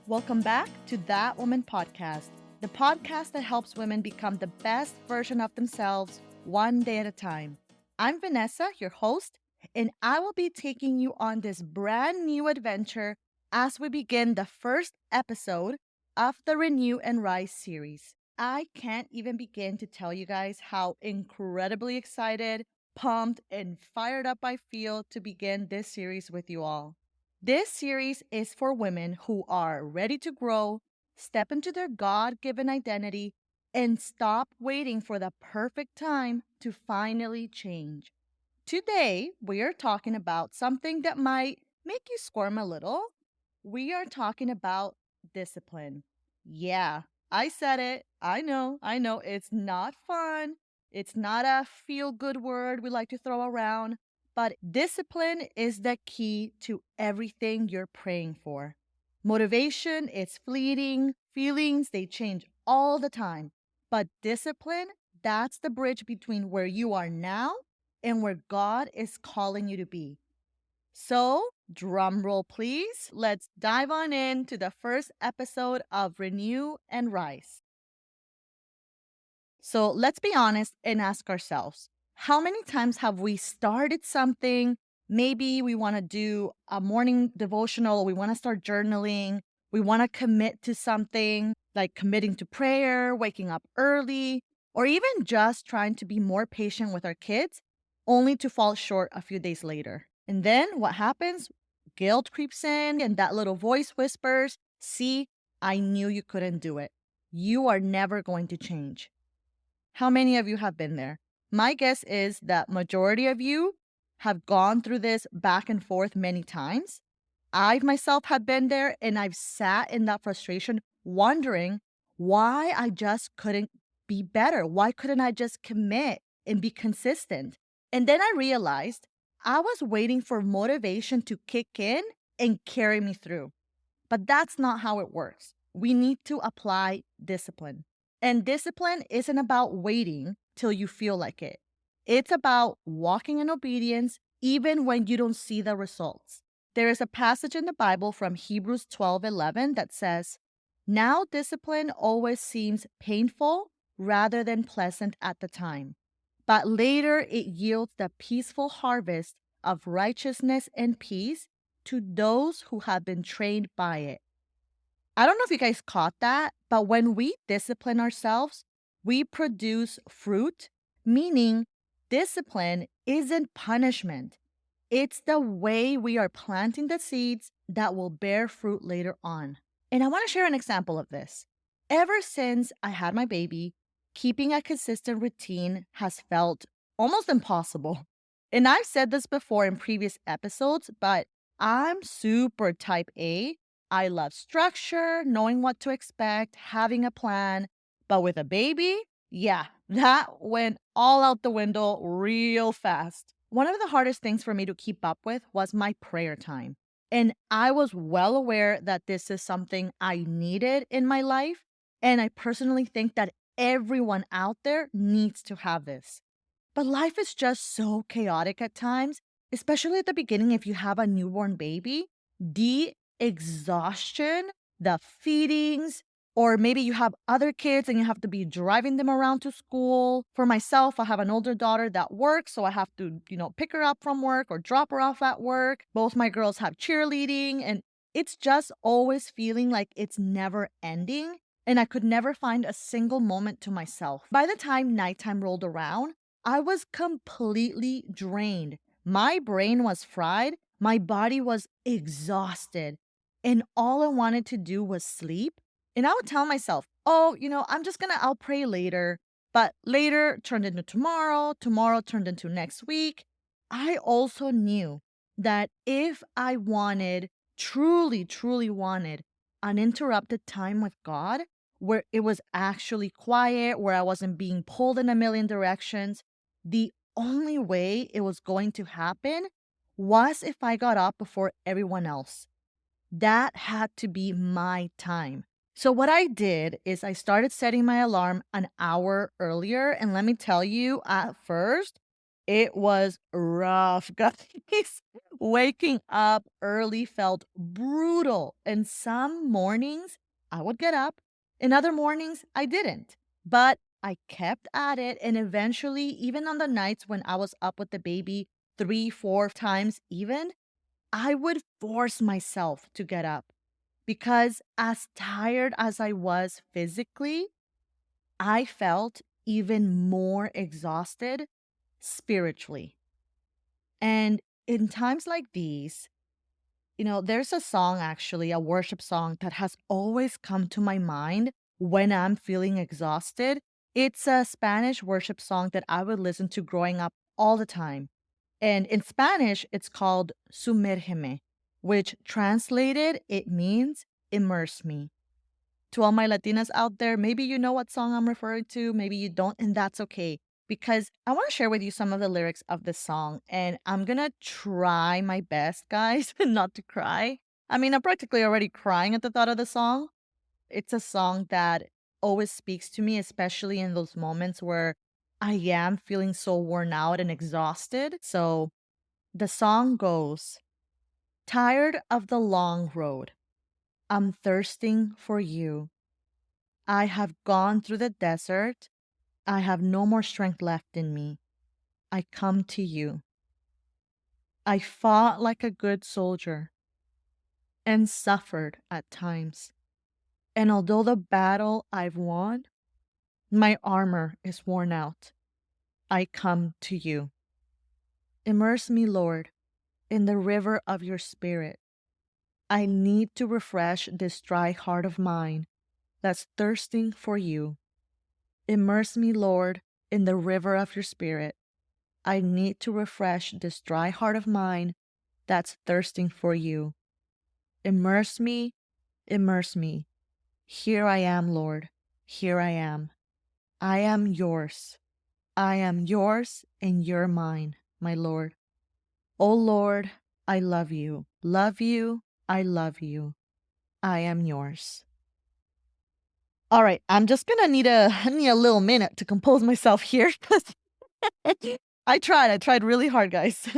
Welcome back to That Woman Podcast, the podcast that helps women become the best version of themselves one day at a time. I'm Vanessa, your host, and I will be taking you on this brand new adventure as we begin the first episode of the Renew and Rise series. I can't even begin to tell you guys how incredibly excited, pumped, and fired up I feel to begin this series with you all. This series is for women who are ready to grow, step into their God given identity, and stop waiting for the perfect time to finally change. Today, we are talking about something that might make you squirm a little. We are talking about discipline. Yeah, I said it. I know. It's not fun. It's not a feel good word we like to throw around, but discipline is the key to everything you're praying for. Motivation is fleeting, feelings, they change all the time. But discipline, that's the bridge between where you are now and where God is calling you to be. So, drum roll please. Let's dive on into the first episode of Renew and Rise. So, let's be honest and ask ourselves, how many times have we started something? Maybe we want to do a morning devotional, we want to start journaling, we want to commit to something like committing to prayer, waking up early, or even just trying to be more patient with our kids, only to fall short a few days later. And then what happens? Guilt creeps in, and that little voice whispers, "See, I knew you couldn't do it. You are never going to change." How many of you have been there? My guess is that majority of you have gone through this back and forth many times. I myself have been there, and I've sat in that frustration wondering why I just couldn't be better. Why couldn't I just commit and be consistent? And then I realized I was waiting for motivation to kick in and carry me through. But that's not how it works. We need to apply discipline. And discipline isn't about waiting till you feel like it. It's about walking in obedience even when you don't see the results. There is a passage in the Bible from Hebrews 12:11 that says, "Now discipline always seems painful rather than pleasant at the time, but later it yields the peaceful harvest of righteousness and peace to those who have been trained by it." I don't know if you guys caught that, but when we discipline ourselves, we produce fruit, meaning discipline isn't punishment. It's the way we are planting the seeds that will bear fruit later on. And I want to share an example of this. Ever since I had my baby, keeping a consistent routine has felt almost impossible. And I've said this before in previous episodes, but I'm super type A. I love structure, knowing what to expect, having a plan. But with a baby, yeah, that went all out the window real fast. One of the hardest things for me to keep up with was my prayer time. And I was well aware that this is something I needed in my life. And I personally think that everyone out there needs to have this. But life is just so chaotic at times, especially at the beginning if you have a newborn baby. The exhaustion, the feedings, or maybe you have other kids and you have to be driving them around to school. For myself, I have an older daughter that works, so I have to, pick her up from work or drop her off at work. Both my girls have cheerleading, and it's just always feeling like it's never ending. And I could never find a single moment to myself. By the time nighttime rolled around, I was completely drained. My brain was fried. My body was exhausted. And all I wanted to do was sleep. And I would tell myself, oh, I'm just going to, I'll pray later. But later turned into tomorrow. Tomorrow turned into next week. I also knew that if I wanted, truly wanted, uninterrupted time with God, where it was actually quiet, where I wasn't being pulled in a million directions, the only way it was going to happen was if I got up before everyone else. That had to be my time. So, what I did is I started setting my alarm an hour earlier. And let me tell you, at first, It was rough, guys. Waking up early felt brutal, and some mornings I would get up, and other mornings I didn't. But I kept at it, and eventually, even on the nights when I was up with the baby 3, 4 times even, I would force myself to get up because as tired as I was physically, I felt even more exhausted spiritually. And in times like these, there's a song actually, a worship song that has always come to my mind when I'm feeling exhausted. It's a Spanish worship song that I would listen to growing up all the time. And in Spanish, it's called Sumérgeme, which translated, it means immerse me. To all my Latinas out there, maybe you know what song I'm referring to, maybe you don't, and that's okay. Because I want to share with you some of the lyrics of this song, and I'm gonna try my best, guys, not to cry. I mean, I'm practically already crying at the thought of the song. It's a song that always speaks to me, especially in those moments where I am feeling so worn out and exhausted. So the song goes, tired of the long road. I'm thirsting for you. I have gone through the desert. I have no more strength left in me. I come to you. I fought like a good soldier and suffered at times. And although the battle I've won, my armor is worn out. I come to you. Immerse me, Lord, in the river of your spirit. I need to refresh this dry heart of mine that's thirsting for you. Immerse me, Lord, in the river of your spirit. I need to refresh this dry heart of mine that's thirsting for you. Immerse me, immerse me. Here I am, Lord. Here I am. I am yours. I am yours and you're mine, my Lord. Oh Lord, I love you. Love you. I love you. I am yours. All right, I'm just gonna need a need a little minute to compose myself here because I tried really hard, guys.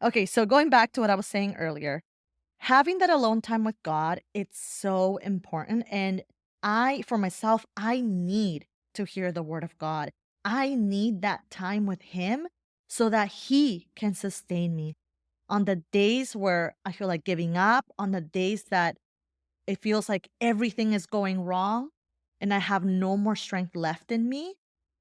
Okay, so going back to what I was saying earlier, having that alone time with God, it's so important. And for myself, I need to hear the word of God. I need that time with Him so that He can sustain me on the days where I feel like giving up, on the days that it feels like everything is going wrong and I have no more strength left in me.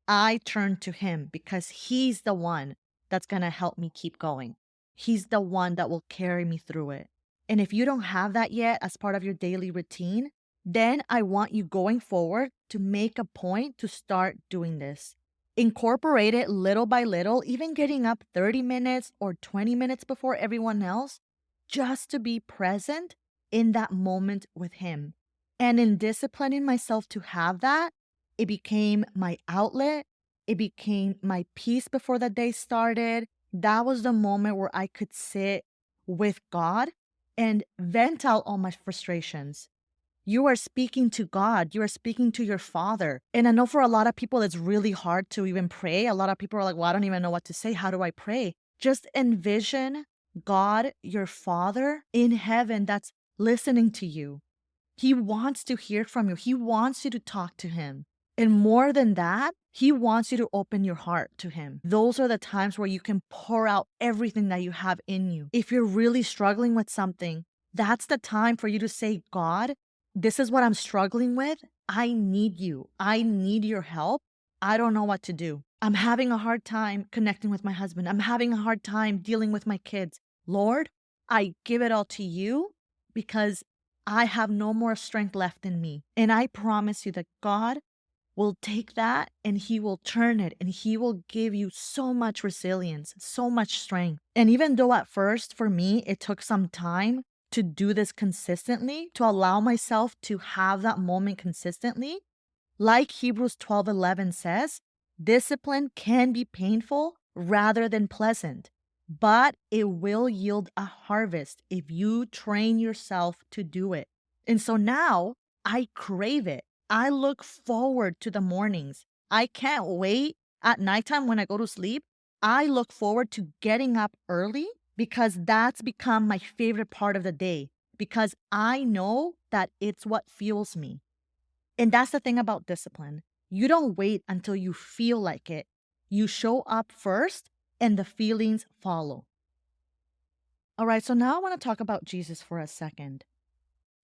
I turn to Him because He's the one that's going to help me keep going. He's the one that will carry me through it. And if you don't have that yet as part of your daily routine, then I want you going forward to make a point to start doing this. Incorporate it little by little, even getting up 30 minutes or 20 minutes before everyone else, just to be present in that moment with Him. And in disciplining myself to have that, it became my outlet. It became my peace before the day started. That was the moment where I could sit with God and vent out all my frustrations. You are speaking to God. You are speaking to your Father. And I know for a lot of people, it's really hard to even pray. A lot of people are like, well, I don't even know what to say. How do I pray? Just envision God, your Father in heaven, that's listening to you. He wants to hear from you. He wants you to talk to Him. And more than that, He wants you to open your heart to Him. Those are the times where you can pour out everything that you have in you. If you're really struggling with something, that's the time for you to say, God, this is what I'm struggling with. I need you. I need your help. I don't know what to do. I'm having a hard time connecting with my husband. I'm having a hard time dealing with my kids. Lord, I give it all to you because I have no more strength left in me. And I promise you that God will take that and He will turn it and He will give you so much resilience, so much strength. And even though at first for me, it took some time to do this consistently, to allow myself to have that moment consistently, like Hebrews 12:11 says, discipline can be painful rather than pleasant, but it will yield a harvest if you train yourself to do it. And so now I crave it. I look forward to the mornings. I can't wait at nighttime when I go to sleep I look forward to getting up early because that's become my favorite part of the day because I know that it's what fuels me. And that's the thing about discipline. You don't wait until you feel like it. You show up first and the feelings follow. All right, so now I want to talk about Jesus for a second.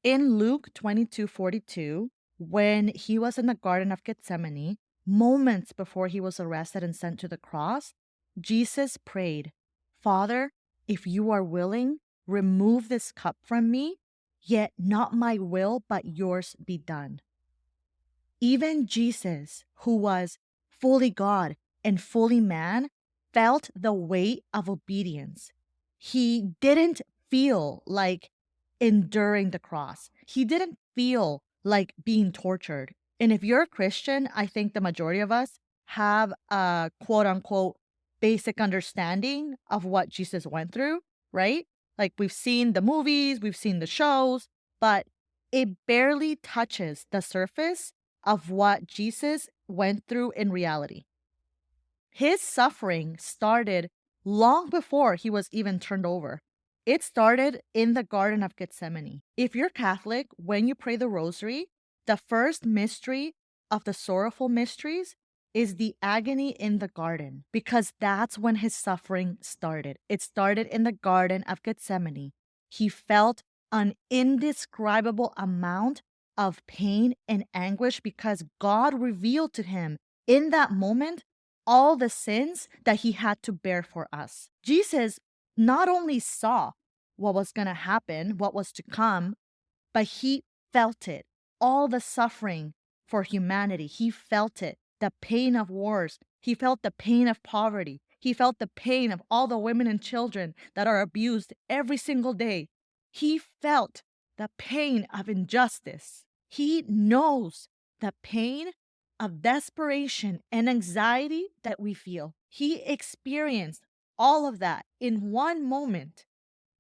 In Luke 22:42, when he was in the Garden of Gethsemane, moments before he was arrested and sent to the cross, Jesus prayed, Father, if you are willing, remove this cup from me, yet not my will, but yours be done. Even Jesus, who was fully God and fully man, felt the weight of obedience. He didn't feel like enduring the cross, he didn't feel like being tortured. And if you're a Christian, I think the majority of us have a quote unquote basic understanding of what Jesus went through, right? Like we've seen the movies, we've seen the shows, but it barely touches the surface of what Jesus went through in reality. His suffering started long before he was even turned over. It started in the Garden of Gethsemane. If you're Catholic, when you pray the rosary, the first mystery of the sorrowful mysteries is the agony in the garden, because that's when his suffering started. It started in the Garden of Gethsemane. He felt an indescribable amount of pain and anguish because God revealed to him in that moment all the sins that he had to bear for us. Jesus not only saw what was going to happen, what was to come, but he felt it. All the suffering for humanity. He felt it. The pain of wars. He felt the pain of poverty. He felt the pain of all the women and children that are abused every single day. He felt the pain of injustice. He knows the pain of desperation and anxiety that we feel. He experienced all of that in one moment.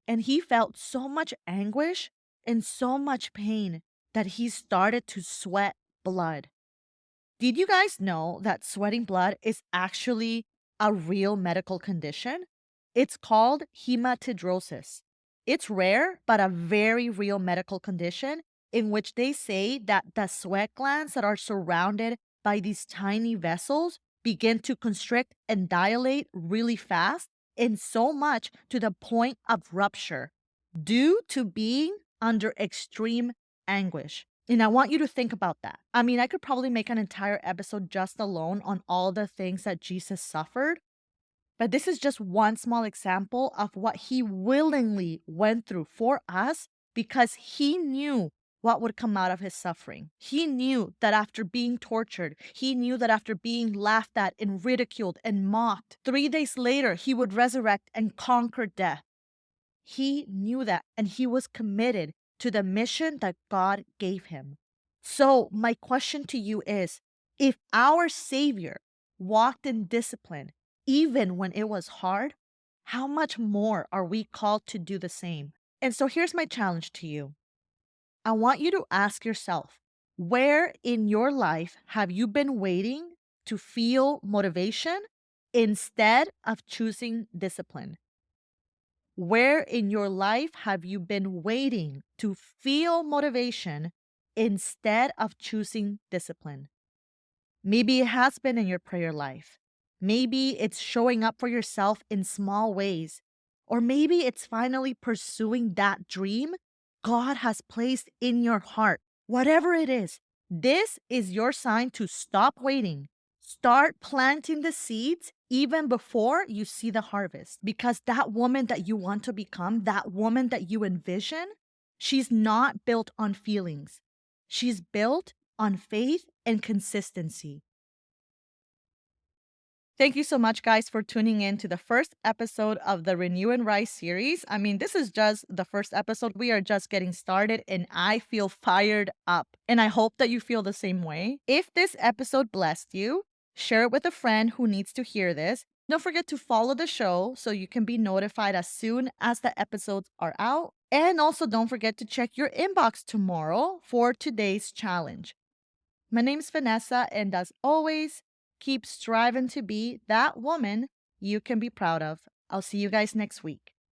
And he felt so much anguish and so much pain that he started to sweat blood. Did you guys know that sweating blood is actually a real medical condition? It's called hematidrosis. It's rare, but a very real medical condition in which they say that the sweat glands that are surrounded by these tiny vessels begin to constrict and dilate really fast, and so much to the point of rupture due to being under extreme anguish. And I want you to think about that. I mean, I could probably make an entire episode just alone on all the things that Jesus suffered, but this is just one small example of what he willingly went through for us because he knew what would come out of his suffering. He knew that after being tortured, he knew that after being laughed at and ridiculed and mocked, 3 days later, he would resurrect and conquer death. He knew that, and he was committed to the mission that God gave him. So, my question to you is, if our Savior walked in discipline, even when it was hard, how much more are we called to do the same? And so, here's my challenge to you. I want you to ask yourself, where in your life have you been waiting to feel motivation instead of choosing discipline? Where in your life have you been waiting to feel motivation instead of choosing discipline? Maybe it has been in your prayer life. Maybe it's showing up for yourself in small ways. Or maybe it's finally pursuing that dream God has placed in your heart. Whatever it is, this is your sign to stop waiting. Start planting the seeds even before you see the harvest. Because that woman that you want to become, that woman that you envision, she's not built on feelings. She's built on faith and consistency. Thank you so much, guys, for tuning in to the first episode of the Renew and Rise series. I mean, this is just the first episode. We are just getting started, and I feel fired up. And I hope that you feel the same way. If this episode blessed you, share it with a friend who needs to hear this. Don't forget to follow the show so you can be notified as soon as the episodes are out. And also, don't forget to check your inbox tomorrow for today's challenge. My name's Vanessa, and as always, keep striving to be that woman you can be proud of. I'll see you guys next week.